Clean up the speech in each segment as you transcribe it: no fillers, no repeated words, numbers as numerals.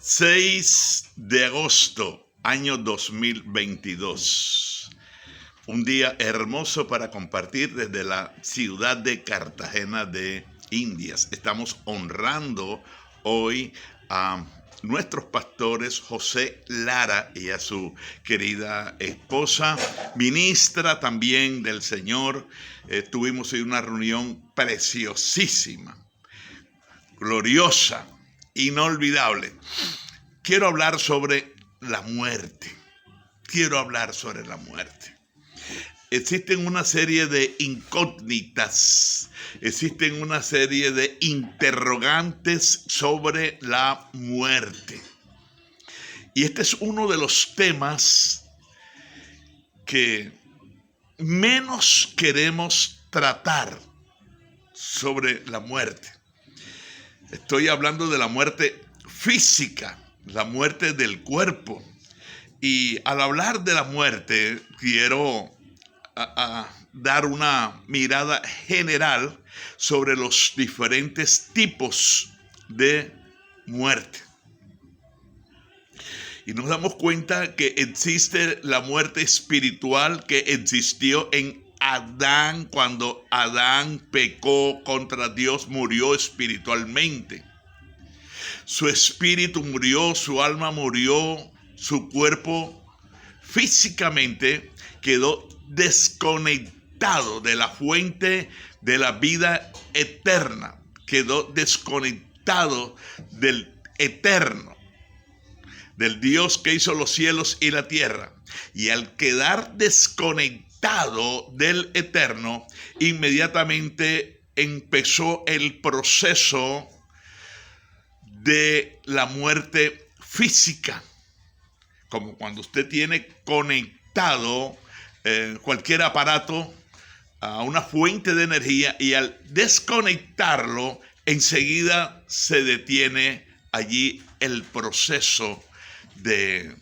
6 de agosto, año 2022. Un día hermoso para compartir desde la ciudad de Cartagena de Indias. Estamos honrando hoy a nuestros pastores José Lara y a su querida esposa, ministra también del Señor. Tuvimos hoy una reunión preciosísima, gloriosa, inolvidable. Quiero hablar sobre la muerte. Existen una serie de incógnitas, existen una serie de interrogantes sobre la muerte. Y este es uno de los temas que menos queremos tratar sobre la muerte. Estoy hablando de la muerte física, la muerte del cuerpo. Y al hablar de la muerte, quiero dar una mirada general sobre los diferentes tipos de muerte. Y nos damos cuenta que existe la muerte espiritual que existió en Adán. Cuando Adán pecó contra Dios, murió espiritualmente. Su espíritu murió, su alma murió, su cuerpo físicamente quedó desconectado de la fuente de la vida eterna. Quedó desconectado del eterno, del Dios que hizo los cielos y la tierra. Y al quedar desconectado del eterno, inmediatamente empezó el proceso de la muerte física, como cuando usted tiene conectado cualquier aparato a una fuente de energía y al desconectarlo enseguida se detiene allí el proceso de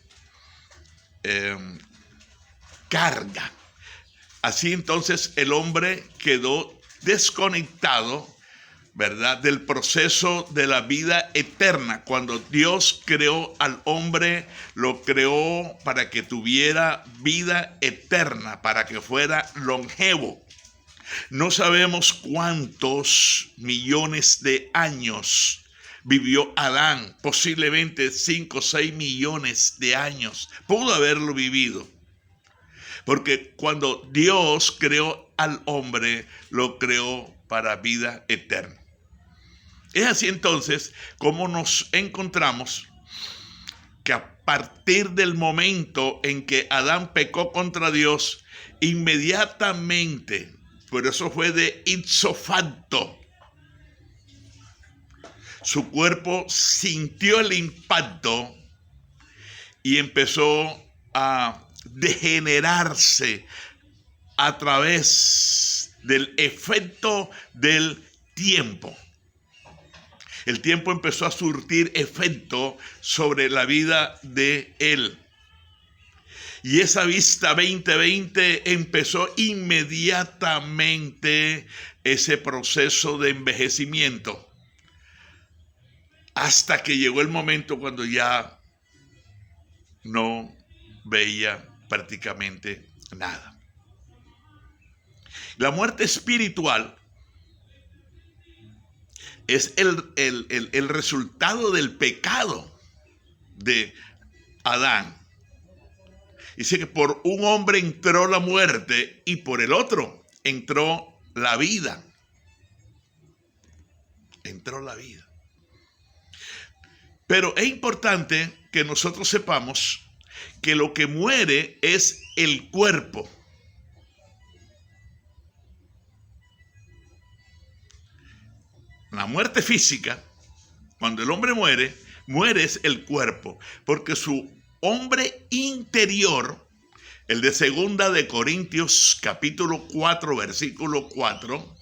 carga. Así entonces el hombre quedó desconectado, ¿verdad?, del proceso de la vida eterna. Cuando Dios creó al hombre, lo creó para que tuviera vida eterna, para que fuera longevo. No sabemos cuántos millones de años vivió Adán, posiblemente 5 o 6 millones de años. Pudo haberlo vivido. Porque cuando Dios creó al hombre, lo creó para vida eterna. Es así entonces como nos encontramos que a partir del momento en que Adán pecó contra Dios, inmediatamente, por eso fue de ipso facto, su cuerpo sintió el impacto y empezó a degenerarse a través del efecto del tiempo. El tiempo empezó a surtir efecto sobre la vida de él. Y esa vista 2020 empezó inmediatamente ese proceso de envejecimiento. Hasta que llegó el momento cuando ya no veía prácticamente nada. La muerte espiritual es el resultado del pecado de Adán. Dice que por un hombre entró la muerte y por el otro entró la vida. Entró la vida. Pero es importante que nosotros sepamos que lo que muere es el cuerpo. La muerte física, cuando el hombre muere, muere es el cuerpo, porque su hombre interior, el de 2 de Corintios capítulo 4, versículo 4,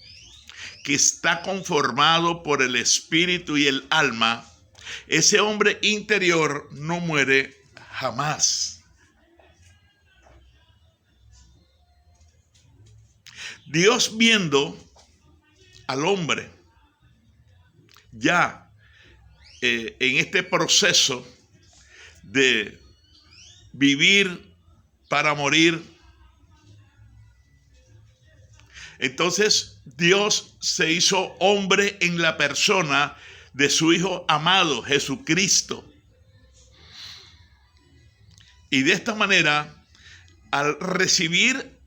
que está conformado por el espíritu y el alma, ese hombre interior no muere jamás. Dios, viendo al hombre ya en este proceso de vivir para morir, entonces Dios se hizo hombre en la persona de su Hijo amado, Jesucristo. Y de esta manera, al recibir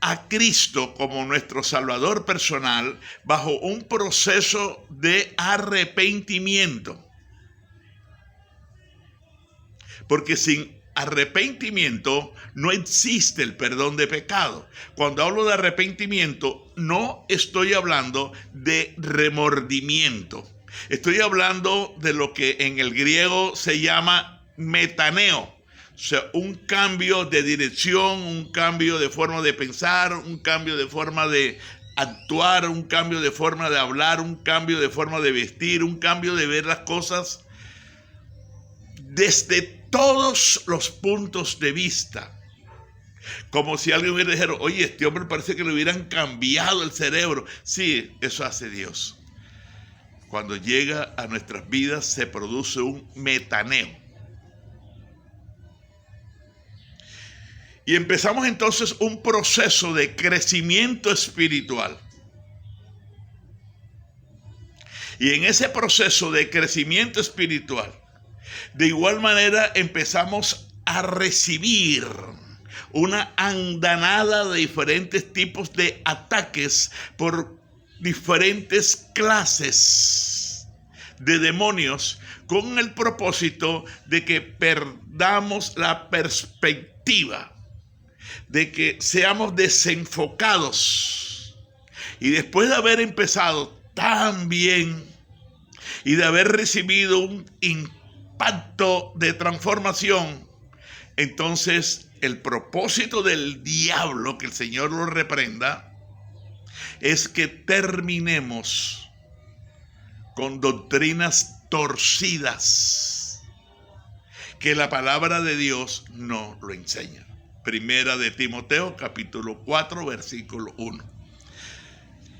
a Cristo como nuestro Salvador personal, bajo un proceso de arrepentimiento, porque sin arrepentimiento no existe el perdón de pecado. Cuando hablo de arrepentimiento, no estoy hablando de remordimiento. Estoy hablando de lo que en el griego se llama metaneo. O sea, un cambio de dirección, un cambio de forma de pensar, un cambio de forma de actuar, un cambio de forma de hablar, un cambio de forma de vestir, un cambio de ver las cosas desde todos los puntos de vista. Como si alguien hubiera dicho, oye, este hombre parece que le hubieran cambiado el cerebro. Sí, eso hace Dios. Cuando llega a nuestras vidas se produce un metaneo. Y empezamos entonces un proceso de crecimiento espiritual. Y en ese proceso de crecimiento espiritual, de igual manera empezamos a recibir una andanada de diferentes tipos de ataques por diferentes clases de demonios, con el propósito de que perdamos la perspectiva, de que seamos desenfocados. Y después de haber empezado tan bien y de haber recibido un impacto de transformación, entonces el propósito del diablo, que el Señor lo reprenda, es que terminemos con doctrinas torcidas que la palabra de Dios no lo enseña. Primera de Timoteo, capítulo 4, versículo 1.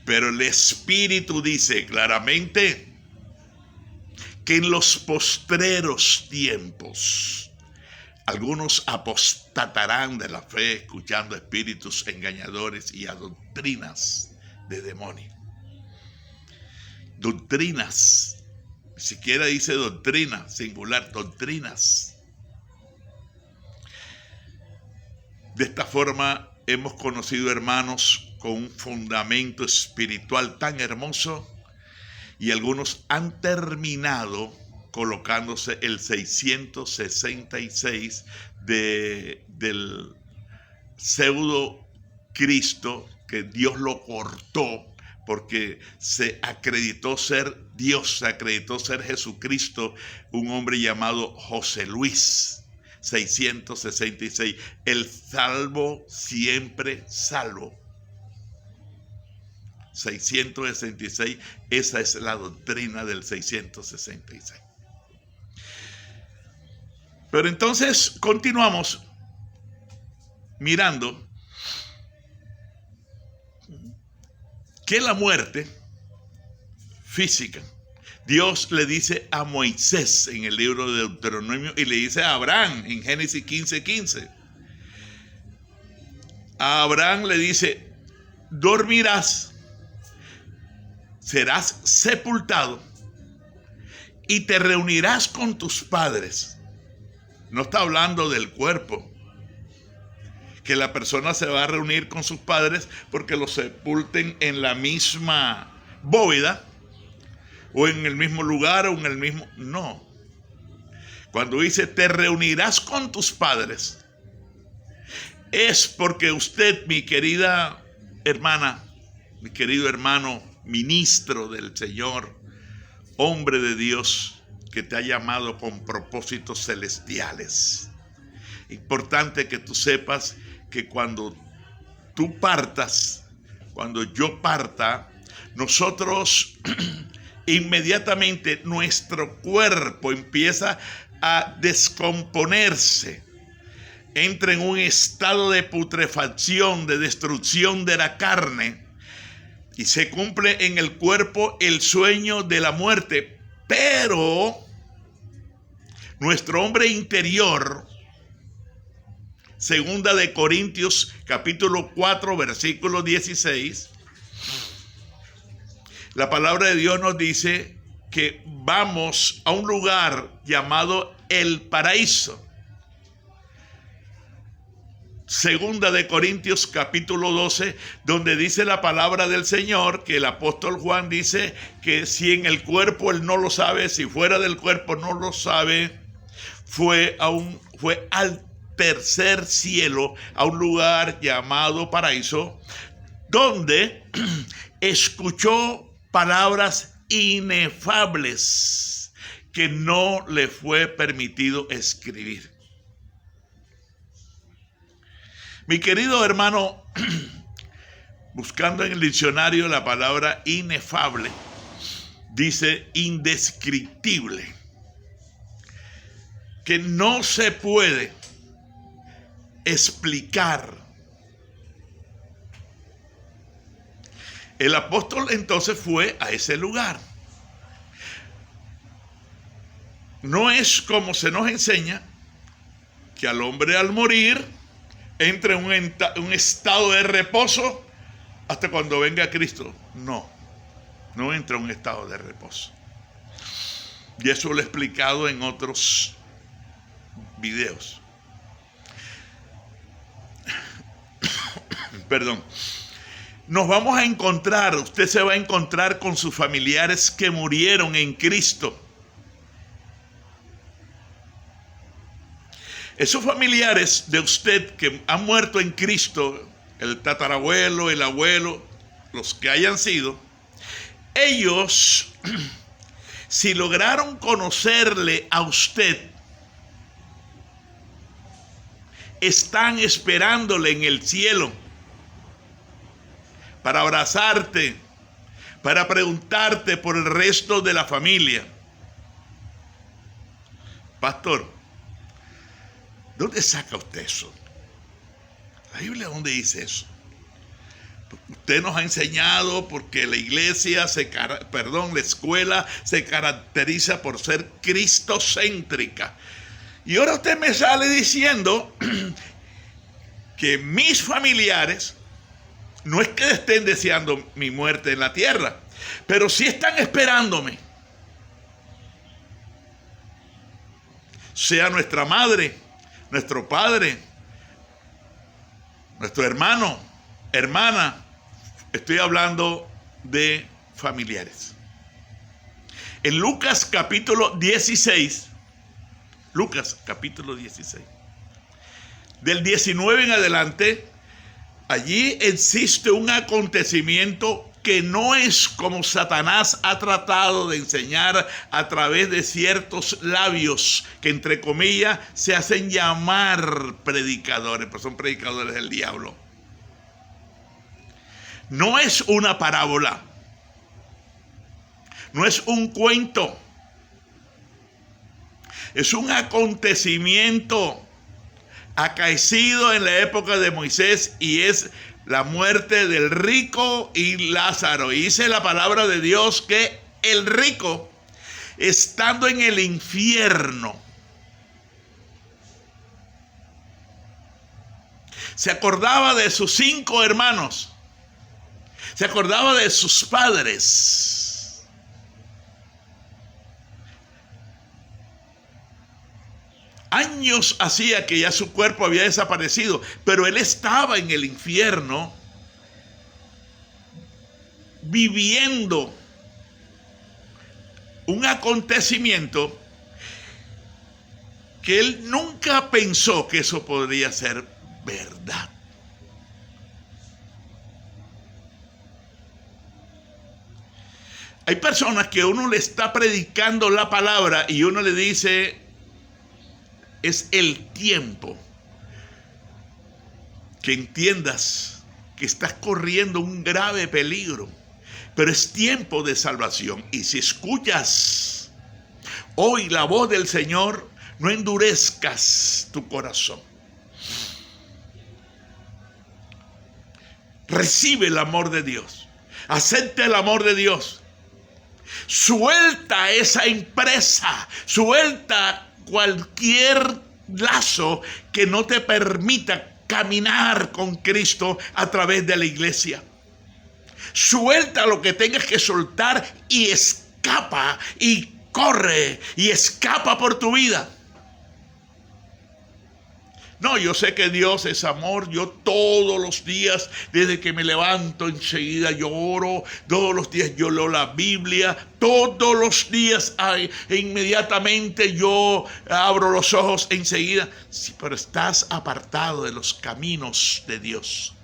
Pero el Espíritu dice claramente que en los postreros tiempos algunos apostatarán de la fe, escuchando espíritus engañadores y a doctrinas de demonio. Doctrinas, ni siquiera dice doctrina singular, doctrinas. De esta forma hemos conocido hermanos con un fundamento espiritual tan hermoso, y algunos han terminado colocándose el 666 del pseudo Cristo, que Dios lo cortó porque se acreditó ser Dios, se acreditó ser Jesucristo, un hombre llamado José Luis. 666, el salvo siempre salvo. 666, esa es la doctrina del 666. Pero entonces continuamos mirando que la muerte física, Dios le dice a Moisés en el libro de Deuteronomio, y le dice a Abraham en Génesis 15:15. A Abraham le dice, dormirás, serás sepultado y te reunirás con tus padres. No está hablando del cuerpo, que la persona se va a reunir con sus padres porque los sepulten en la misma bóveda, o en el mismo lugar, o en el mismo... No. Cuando dice te reunirás con tus padres, es porque usted, mi querida hermana, mi querido hermano, ministro del Señor, hombre de Dios, que te ha llamado con propósitos celestiales. Importante que tú sepas que cuando tú partas, cuando yo parta, nosotros inmediatamente nuestro cuerpo empieza a descomponerse, entra en un estado de putrefacción, de destrucción de la carne, y se cumple en el cuerpo el sueño de la muerte. Pero nuestro hombre interior, segunda de Corintios capítulo 4 versículo 16, la palabra de Dios nos dice que vamos a un lugar llamado el paraíso. Segunda de Corintios capítulo 12, donde dice la palabra del Señor que el apóstol Juan dice que si en el cuerpo él no lo sabe, si fuera del cuerpo no lo sabe, fue al tercer cielo, a un lugar llamado paraíso, donde escuchó palabras inefables que no le fue permitido escribir. Mi querido hermano, buscando en el diccionario la palabra inefable, dice indescriptible, que no se puede explicar. El apóstol entonces fue a ese lugar. No es como se nos enseña que al hombre al morir entra en un estado de reposo hasta cuando venga Cristo. No entra en un estado de reposo. Y eso lo he explicado en otros videos. Perdón. Nos vamos a encontrar, usted se va a encontrar con sus familiares que murieron en Cristo. Esos familiares de usted que han muerto en Cristo, el tatarabuelo, el abuelo, los que hayan sido, ellos, si lograron conocerle a usted, están esperándole en el cielo para abrazarte, para preguntarte por el resto de la familia. Pastor, ¿dónde saca usted eso? La Biblia, ¿dónde dice eso? Usted nos ha enseñado porque la iglesia, la escuela se caracteriza por ser cristocéntrica. Y ahora usted me sale diciendo que mis familiares no es que estén deseando mi muerte en la tierra, pero sí están esperándome. Sea nuestra madre, nuestro padre, nuestro hermano, hermana. Estoy hablando de familiares. En Lucas capítulo 16, del 19 en adelante, allí existe un acontecimiento que no es como Satanás ha tratado de enseñar a través de ciertos labios que, entre comillas, se hacen llamar predicadores, pero son predicadores del diablo. No es una parábola, no es un cuento, es un acontecimiento acaecido en la época de Moisés, y es la muerte del rico y Lázaro. Y dice la palabra de Dios que el rico, estando en el infierno, se acordaba de sus 5 hermanos, se acordaba de sus padres. Años hacía que ya su cuerpo había desaparecido, pero él estaba en el infierno viviendo un acontecimiento que él nunca pensó que eso podría ser verdad. Hay personas que uno le está predicando la palabra y uno le dice: es el tiempo que entiendas que estás corriendo un grave peligro, pero es tiempo de salvación. Y si escuchas hoy la voz del Señor, no endurezcas tu corazón. Recibe el amor de Dios, acepta el amor de Dios. Suelta esa empresa, suelta cualquier lazo que no te permita caminar con Cristo a través de la iglesia. Suelta lo que tengas que soltar y escapa y corre y escapa por tu vida. No, yo sé que Dios es amor. Yo todos los días, desde que me levanto, enseguida yo oro. Todos los días yo leo la Biblia. Todos los días inmediatamente yo abro los ojos enseguida. Sí, pero estás apartado de los caminos de Dios.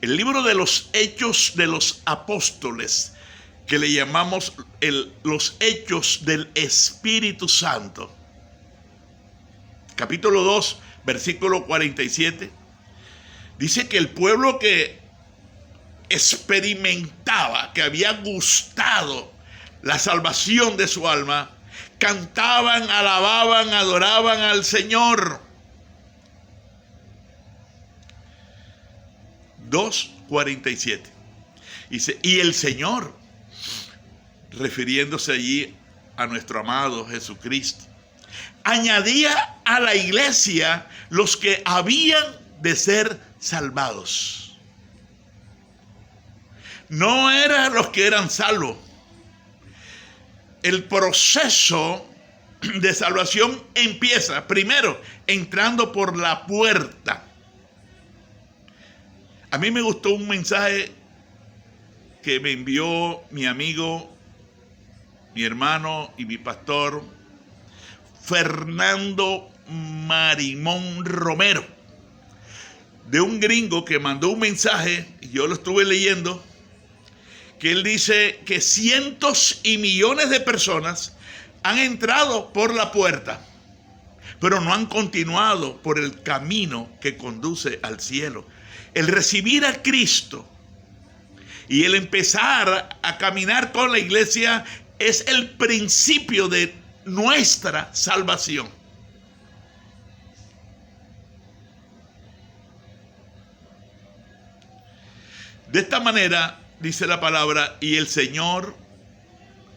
El libro de los Hechos de los Apóstoles, que le llamamos los Hechos del Espíritu Santo, capítulo 2, versículo 47, dice que el pueblo que experimentaba, que había gustado la salvación de su alma, cantaban, alababan, adoraban al Señor. 2:47. Dice, y el Señor, refiriéndose allí a nuestro amado Jesucristo, añadía a la iglesia los que habían de ser salvados. No eran los que eran salvos. El proceso de salvación empieza primero entrando por la puerta. A mí me gustó un mensaje que me envió mi amigo, mi hermano y mi pastor, Fernando Marimón Romero, de un gringo que mandó un mensaje, y yo lo estuve leyendo, que él dice que cientos y millones de personas han entrado por la puerta, pero no han continuado por el camino que conduce al cielo. El recibir a Cristo y el empezar a caminar con la iglesia es el principio de nuestra salvación. De esta manera dice la palabra, y el Señor,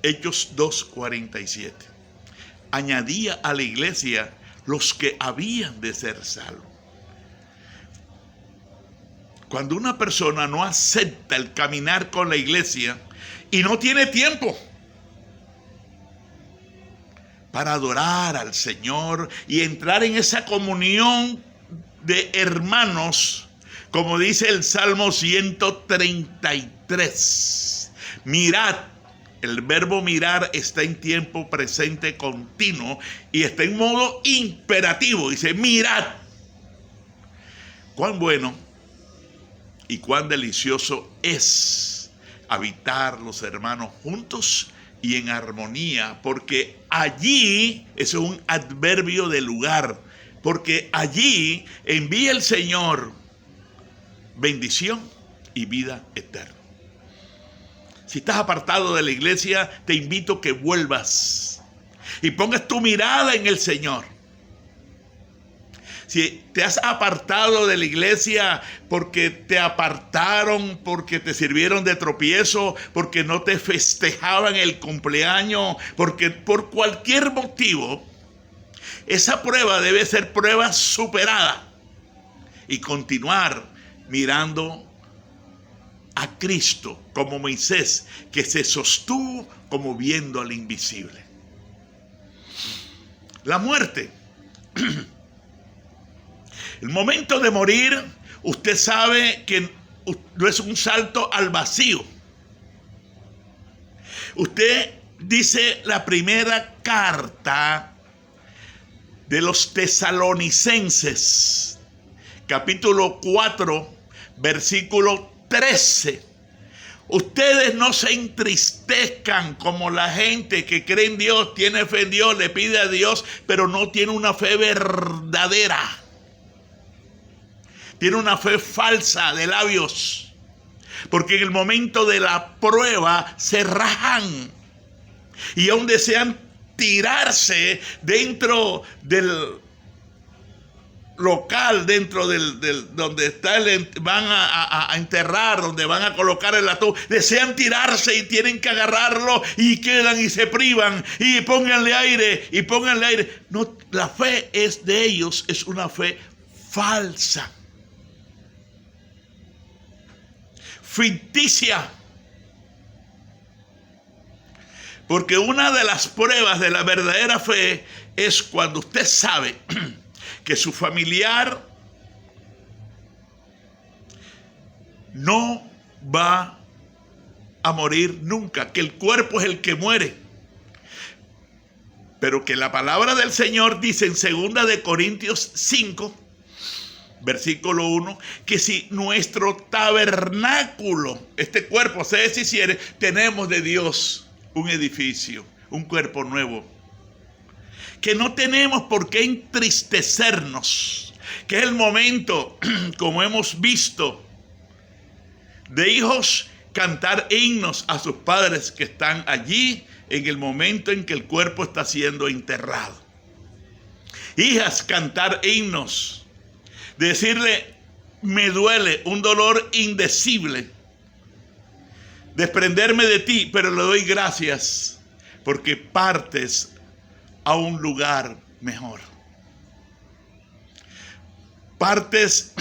Hechos 2:47, añadía a la iglesia los que habían de ser salvos. Cuando una persona no acepta el caminar con la iglesia y no tiene tiempo para adorar al Señor y entrar en esa comunión de hermanos, como dice el Salmo 133, mirad. El verbo mirar está en tiempo presente continuo y está en modo imperativo. Dice, mirad. Cuán bueno y cuán delicioso es habitar los hermanos juntos y en armonía, porque allí, eso es un adverbio de lugar, porque allí envía el Señor bendición y vida eterna. Si estás apartado de la iglesia, te invito a que vuelvas y pongas tu mirada en el Señor. Si te has apartado de la iglesia porque te apartaron, porque te sirvieron de tropiezo, porque no te festejaban el cumpleaños, porque por cualquier motivo, esa prueba debe ser prueba superada y continuar mirando a Cristo como Moisés, que se sostuvo como viendo al invisible. La muerte. El momento de morir, usted sabe que no es un salto al vacío. Usted dice la primera carta de los Tesalonicenses, capítulo 4, versículo 13. Ustedes no se entristezcan como la gente que cree en Dios, tiene fe en Dios, le pide a Dios, pero no tiene una fe verdadera. Tiene una fe falsa de labios, porque en el momento de la prueba se rajan y aún desean tirarse dentro del local dentro donde está van a enterrar, donde van a colocar el ataúd, desean tirarse y tienen que agarrarlo y quedan y se privan y pónganle aire y pónganle aire. No, la fe es de ellos, es una fe falsa, ficticia. Porque una de las pruebas de la verdadera fe es cuando usted sabe que su familiar no va a morir nunca, que el cuerpo es el que muere. Pero que la palabra del Señor dice en 2 de Corintios 5, versículo 1, que si nuestro tabernáculo, este cuerpo se deshiciere, tenemos de Dios un edificio, un cuerpo nuevo, que no tenemos por qué entristecernos, que es el momento, como hemos visto, de hijos cantar himnos a sus padres que están allí en el momento en que el cuerpo está siendo enterrado. Hijas, cantar himnos, decirle, me duele, un dolor indecible, desprenderme de ti, pero le doy gracias porque partes a un lugar mejor. Partes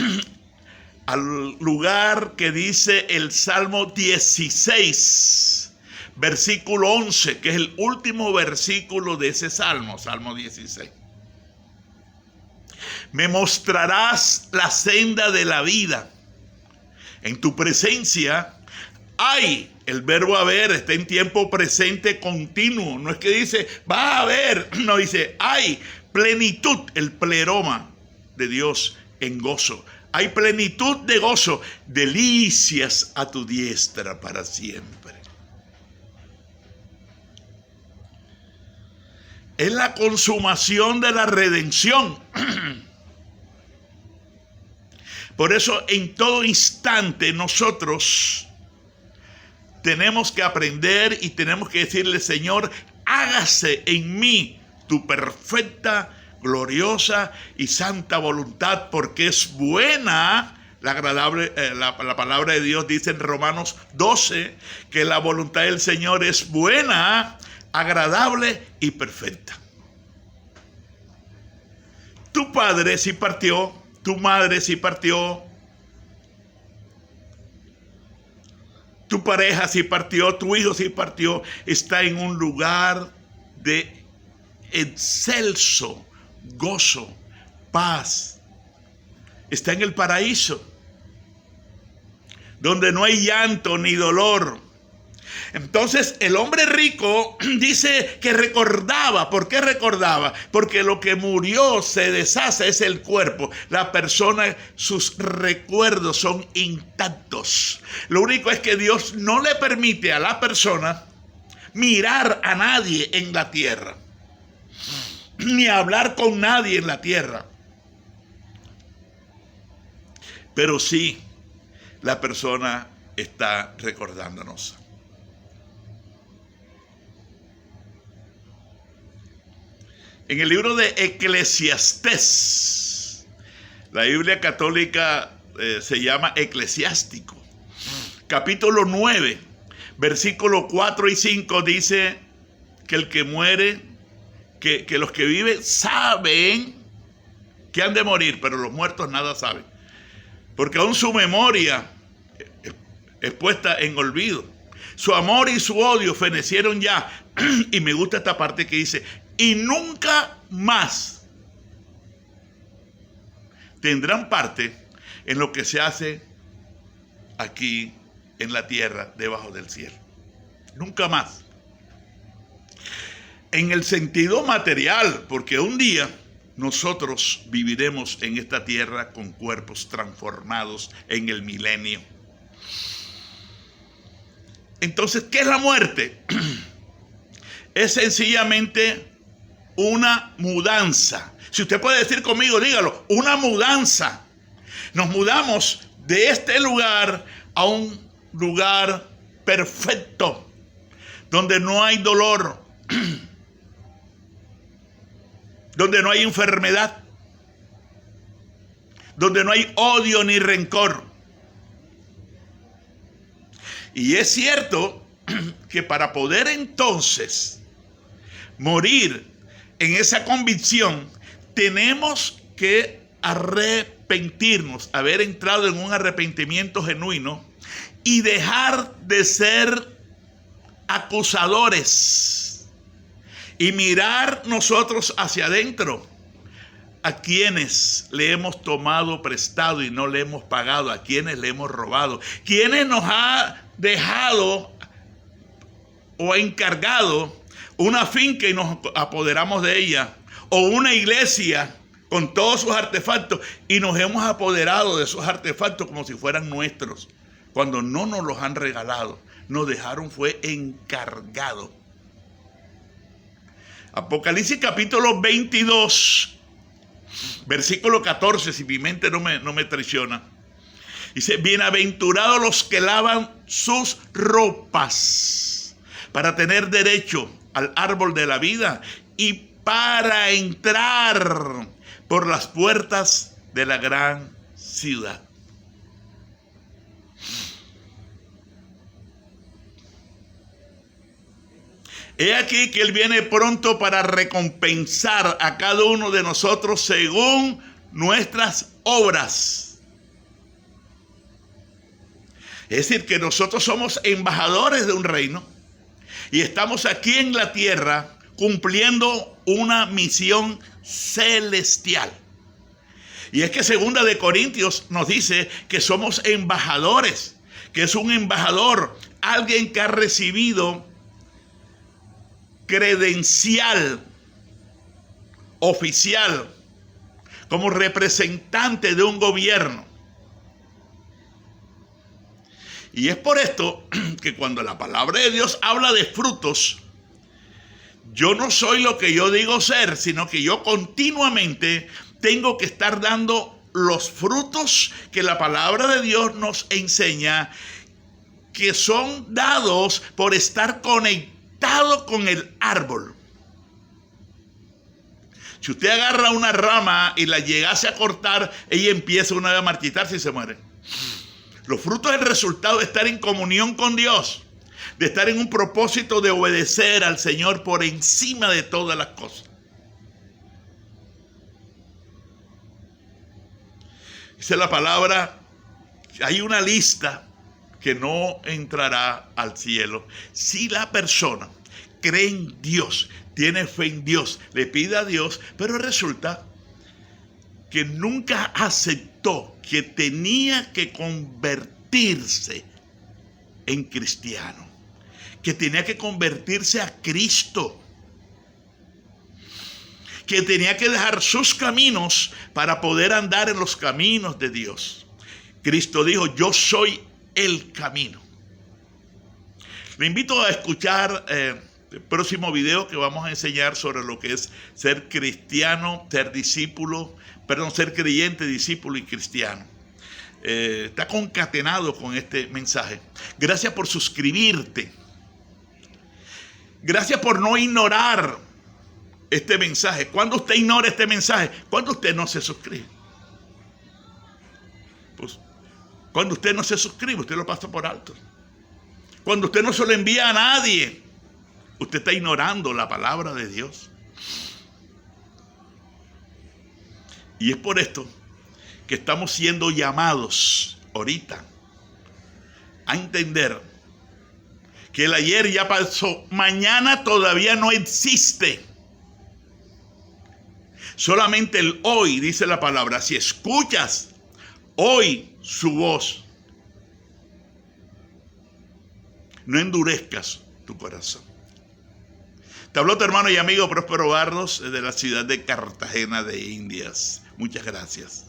al lugar que dice el Salmo 16, versículo 11, que es el último versículo de ese Salmo, Salmo 16. Me mostrarás la senda de la vida. En tu presencia hay, el verbo haber está en tiempo presente continuo. No es que dice, va a haber. No, dice, hay plenitud, el pleroma de Dios en gozo. Hay plenitud de gozo, delicias a tu diestra para siempre. Es la consumación de la redención. Por eso en todo instante nosotros tenemos que aprender y tenemos que decirle, Señor, hágase en mí tu perfecta, gloriosa y santa voluntad, porque es buena, la agradable, la palabra de Dios dice en Romanos 12, que la voluntad del Señor es buena, agradable y perfecta. Tu padre sí partió, tu madre sí partió, tu pareja sí partió, tu hijo sí partió, está en un lugar de excelso gozo, paz. Está en el paraíso, donde no hay llanto ni dolor. Entonces el hombre rico dice que recordaba. ¿Por qué recordaba? Porque lo que murió se deshace, es el cuerpo. La persona, sus recuerdos son intactos. Lo único es que Dios no le permite a la persona mirar a nadie en la tierra, ni hablar con nadie en la tierra. Pero sí, la persona está recordándonos. En el libro de Eclesiastés, la Biblia católica se llama Eclesiástico, capítulo 9, versículo 4 y 5 dice que el que muere, que los que viven saben que han de morir, pero los muertos nada saben, porque aún su memoria es puesta en olvido. Su amor y su odio fenecieron ya. Y me gusta esta parte que dice, y nunca más tendrán parte en lo que se hace aquí en la tierra, debajo del cielo. Nunca más. En el sentido material, porque un día nosotros viviremos en esta tierra con cuerpos transformados en el milenio. Entonces, ¿qué es la muerte? Es sencillamente una mudanza. Si usted puede decir conmigo, dígalo, una mudanza. Nos mudamos de este lugar a un lugar perfecto, donde no hay dolor, donde no hay enfermedad, donde no hay odio ni rencor. Y es cierto que para poder entonces morir en esa convicción, tenemos que arrepentirnos, haber entrado en un arrepentimiento genuino y dejar de ser acusadores y mirar nosotros hacia adentro. ¿A quienes le hemos tomado prestado y no le hemos pagado? ¿A quienes le hemos robado? ¿Quiénes nos ha dejado o encargado una finca y nos apoderamos de ella? ¿O una iglesia con todos sus artefactos y nos hemos apoderado de esos artefactos como si fueran nuestros, cuando no nos los han regalado? Nos dejaron fue encargado. Apocalipsis capítulo 22, versículo 14, si mi mente no me traiciona. Dice: bienaventurados los que lavan sus ropas para tener derecho al árbol de la vida y para entrar por las puertas de la gran ciudad. He aquí que Él viene pronto para recompensar a cada uno de nosotros según nuestras obras. Es decir, que nosotros somos embajadores de un reino y estamos aquí en la tierra cumpliendo una misión celestial. Y es que 2 de Corintios nos dice que somos embajadores, que es un embajador, alguien que ha recibido credencial oficial como representante de un gobierno. Y es por esto que cuando la palabra de Dios habla de frutos, yo no soy lo que yo digo ser, sino que yo continuamente tengo que estar dando los frutos que la palabra de Dios nos enseña, que son dados por estar conectados con el árbol. Si usted agarra una rama y la llegase a cortar, ella empieza una vez a marchitarse y se muere. Los frutos es el resultado de estar en comunión con Dios, de estar en un propósito de obedecer al Señor por encima de todas las cosas. Dice la palabra, hay una lista que no entrará al cielo si la persona cree en Dios, tiene fe en Dios, le pide a Dios, pero resulta que nunca aceptó que tenía que convertirse en cristiano, que tenía que convertirse a Cristo, que tenía que dejar sus caminos para poder andar en los caminos de Dios. Cristo dijo: yo soy el camino. Le invito a escuchar el próximo video que vamos a enseñar sobre lo que es ser cristiano, ser creyente, discípulo y cristiano. Está concatenado con este mensaje. Gracias por suscribirte. Gracias por no ignorar este mensaje. Cuando usted ignora este mensaje, cuando usted no se suscribe. Pues cuando usted no se suscribe, usted lo pasa por alto. Cuando usted no se lo envía a nadie, usted está ignorando la palabra de Dios. Y es por esto que estamos siendo llamados ahorita a entender que el ayer ya pasó, mañana todavía no existe. Solamente el hoy, dice la palabra. Si escuchas hoy su voz, no endurezcas tu corazón. Te habló tu hermano y amigo Próspero Barros desde la ciudad de Cartagena de Indias. Muchas gracias.